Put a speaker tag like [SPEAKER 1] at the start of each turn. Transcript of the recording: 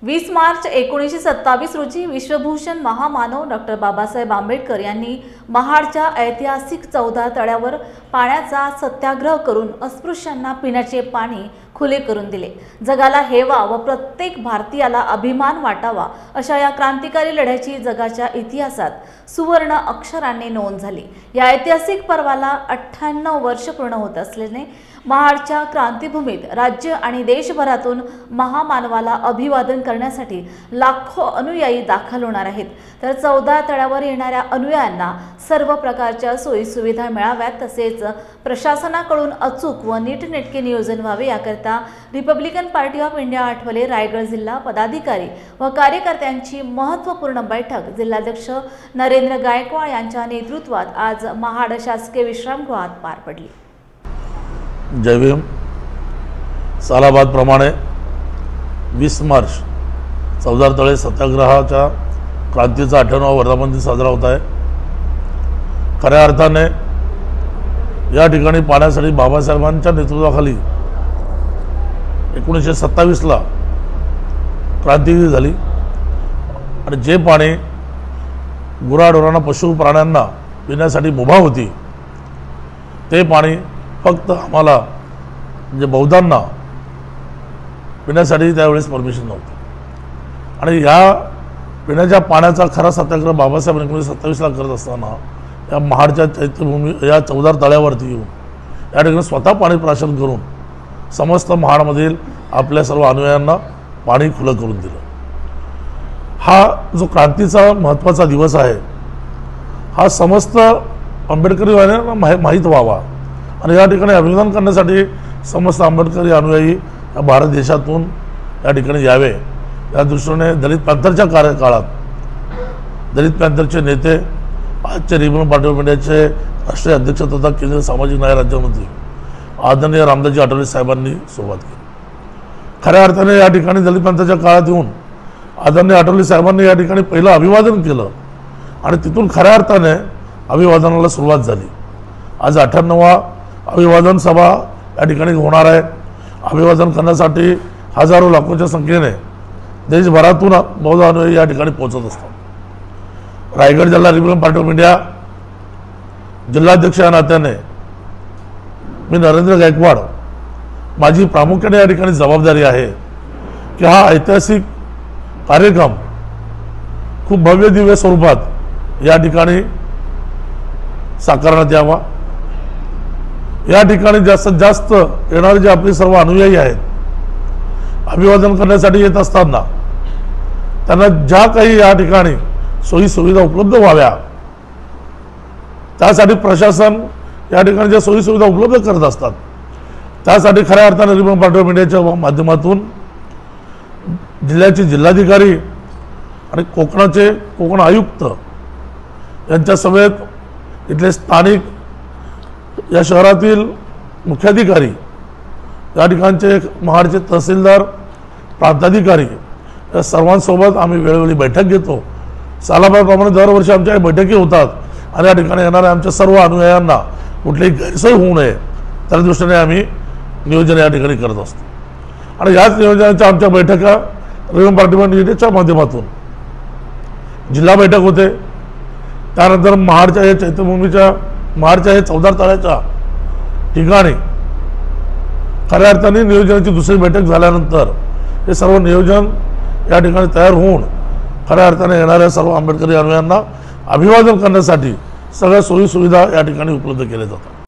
[SPEAKER 1] 20 मार्च 1927 रोजी विश्वभूषण महामानव डॉक्टर बाबासाहेब आंबेडकर यांनी महाडच्या ऐतिहासिक 14 तळ्यावर पाण्याचा सत्याग्रह करून अस्पृश्यांना पिण्याचे पाणी खुले करून दिले। जगाला हेवा व प्रत्येक भारतीयाला अभिमान वाटावा अशा या क्रांतिकारी लढ्याची जगाच्या इतिहासात सुवर्ण अक्षरांनी नोंद झाली। या ऐतिहासिक पर्वाला 98 वर्ष पूर्ण होत असल्याने महाडच्या क्रांतिभूमीत राज्य आणि देशभरातून महामानवाला अभिवादन करण्यासाठी लाखो अनुयायी दाखल होणार आहेत। तर 14 तळ्यावर येणाऱ्या अनुयायांना सर्व प्रकारच्या सोयी सुविधा मिळाव्यात, तसेच प्रशासनाकडून अचूक व नीटनेटके नियोजन व्हावे याकरता Republican party of India Athawale Raigad जिल्हा पदाधिकारी व कार्यकर्त्यांची महत्त्वपूर्ण बैठक जिल्हाध्यक्ष नरेंद्र गायकवाड यांच्या नेतृत्वात आज महाड शासकीय विश्रामगृहात पार पडली।
[SPEAKER 2] जय भीम। सालाबाद प्रमाणे 20 मार्च 14 तळे सत्याग्रहाच्या क्रांतीचा 98वा वर्धापन दिन साजरा होत आहे। खऱ्या अर्थाने या ठिकाणी पाण्यासाठी बाबासाहेबांच्या नेतृत्वाखाली 1927 ला क्रांती झाली आणि जे पाणी गुराढोरांना पशु प्राण्यांना पिण्यासाठी मुभा होती ते पाणी फक्त आम्हाला म्हणजे बौद्धांना पिण्यासाठी त्यावेळेस परमिशन नव्हती आणि या पिण्याच्या पाण्याचा खरा सत्याग्रह बाबासाहेब 1927 ला करत असताना या महाडच्या चैत्यभूमी या 14 तळ्यावरती येऊन या ठिकाणी स्वतः पाणी प्राशन करून समस्त महाडमधील आपल्या सर्व अनुयायांना पाणी खुलं करून दिलं। हा जो क्रांतीचा महत्त्वाचा दिवस आहे हा समस्त आंबेडकरीवाल्यांना माहीत व्हावा आणि या ठिकाणी अभिवादन करण्यासाठी समस्त आंबेडकरी अनुयायी या भारत देशातून या ठिकाणी यावे या दृष्टीने दलित पॅंथरच्या कार्यकाळात दलित पॅंथरचे नेते आजचे रिपब्लिकन पार्टी ऑफ इंडियाचे राष्ट्रीय अध्यक्ष तथा केंद्रीय सामाजिक न्याय राज्यमंत्री आदरणीय रामदासजी आठवले साहेबांनी सुरुवात केली। खऱ्या अर्थाने या ठिकाणी दलित पॅंथरच्या काळात येऊन आदरणीय आठवले साहेबांनी या ठिकाणी पहिलं अभिवादन केलं आणि तिथून खऱ्या अर्थाने अभिवादनाला सुरुवात झाली। आज 98वा अभिवादन सभा या ठिकाणी होणार आहे। अभिवादन करण्यासाठी हजारो लाखोच्या संख्येने देशभरातून बौद्ध अनुयायी या ठिकाणी पोहोचत असतात। रायगड जिल्हा रिपब्लिकन पार्टी ऑफ इंडिया जिल्हाध्यक्ष या नात्याने मी नरेंद्र गायकवाड माझी प्रामुख्याने या ठिकाणी जबाबदारी आहे की हा ऐतिहासिक कार्यक्रम खूप भव्य दिव्य स्वरूपात या ठिकाणी साकारण्यात यावा। या ठिकाणी जास्तीत जास्त येणारे जे आपले सर्व अनुयायी आहेत अभिवादन करण्यासाठी येत असताना त्यांना ज्या काही या ठिकाणी सोयी सुविधा उपलब्ध व्हाव्या त्यासाठी प्रशासन या ठिकाणी ज्या सोयी सुविधा उपलब्ध करत असतात त्यासाठी खऱ्या अर्थाने रिपब्लिकन पार्टी ऑफ इंडियाच्या माध्यमातून जिल्ह्याचे जिल्हाधिकारी आणि कोकण आयुक्त यांच्या समेत इथले स्थानिक या शहरातील मुख्याधिकारी या ठिकाणचे महाडचे तहसीलदार प्रांताधिकारी या सर्वांसोबत आम्ही वेळोवेळी बैठक घेतो। सालाबादप्रमाणे दरवर्षी आमच्या बैठकी होतात आणि या ठिकाणी येणाऱ्या आमच्या सर्व अनुयायांना कुठलीही गैरसोय होऊ नये त्या दृष्टीने आम्ही नियोजन या ठिकाणी करत असतो आणि याच नियोजनाच्या आमच्या बैठका रिपब्लिकन पार्टी ऑफ इंडियाच्या माध्यमातून जिल्हा बैठक होते। त्यानंतर महाडच्या या चैत्यभूमीच्या महाडच्या हे 14 तळ्याच्या ठिकाणी खऱ्या अर्थाने नियोजनाची दुसरी बैठक झाल्यानंतर हे सर्व नियोजन या ठिकाणी तयार होऊन खऱ्या अर्थाने येणाऱ्या सर्व आंबेडकरी अनुयायांना अभिवादन करण्यासाठी सगळ्या सोयी सुविधा या ठिकाणी उपलब्ध केल्या जातात।